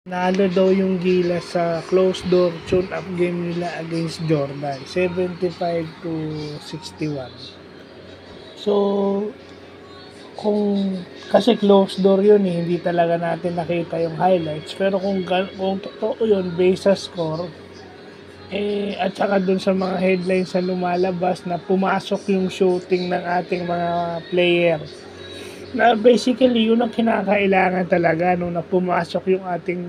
Nalo daw yung Gilas sa closed door tune-up game nila against Jordan, 75-61. So, kung kasi closed door yun hindi talaga natin nakita yung highlights. Pero kung totoo yun, based sa score, at saka dun sa mga headlines na lumalabas na pumasok yung shooting ng ating mga player, na basically yun ang kinakailangan talaga na pumasok yung ating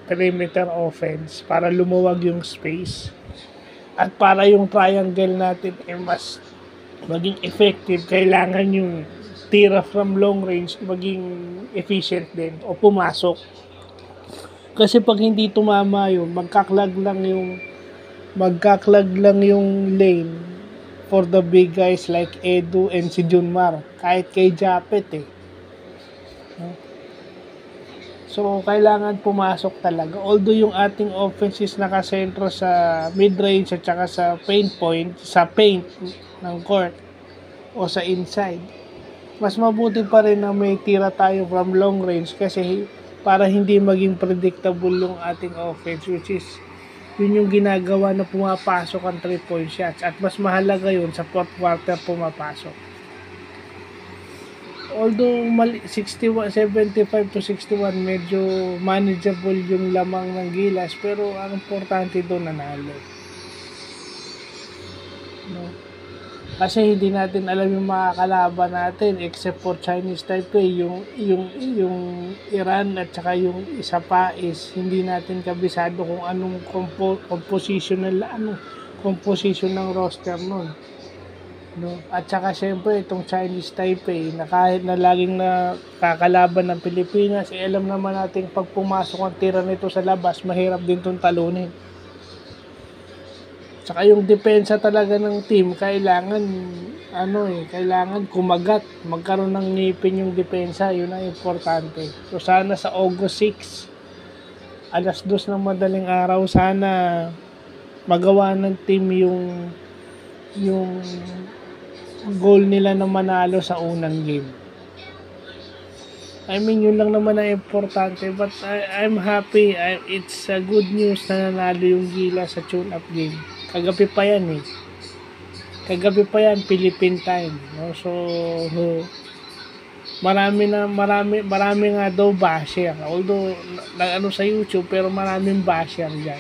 perimeter offense para lumuwag yung space at para yung triangle natin mas maging effective. Kailangan yung tira from long range maging efficient din o pumasok, kasi pag hindi tumama yun magkaklag lang yung lane for the big guys like Edu and si Junmar, kahit kay Japet So, kailangan pumasok talaga. Although yung ating offense is nakasentro sa mid-range at saka sa paint ng court o sa inside, mas mabuti pa rin na may tira tayo from long range kasi para hindi maging predictable yung ating offense, which is yun yung ginagawa na pumapasok ang 3-point shots at mas mahalaga yun sa fourth quarter pumapasok. Although 75-61 medyo manageable yung lamang ng Gilas, pero ang importante doon nanalo. Kasi hindi natin alam yung mga kalaban natin except for Chinese Taipei, yung Iran at saka yung isa pa is hindi natin kabisado kung anong composition ng roster nun. At saka syempre itong Chinese Taipei na kahit na laging nakakalaban ng Pilipinas, alam naman natin pag pumasok ang tira nito sa labas, mahirap din itong talunin. Saka yung depensa talaga ng team, kailangan kumagat, magkaroon ng ngipin yung depensa, yun ang importante. So sana sa August 6, 2:00 ng madaling araw, sana magawa ng team yung goal nila na manalo sa unang game. I mean, yun lang naman ang importante, but I'm happy. It's a good news na nanalo yung Gilas sa tune-up game. Kagabi pa yan Philippine time, So marami nga daw basher, although sa YouTube, pero maraming basher diyan.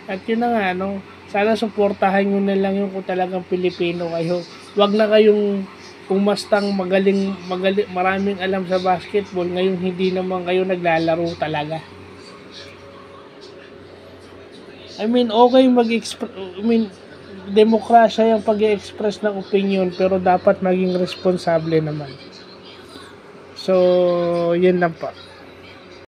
At yun na nga, sana suportahan nyo na lang yung kung talagang Pilipino kayo. Wag na kayong umastang magaling, maraming alam sa basketball, ngayon hindi naman kayo naglalaro talaga. I mean, okay demokrasya yung pag-i-express ng opinion, pero dapat maging responsable naman. So, yun lang po.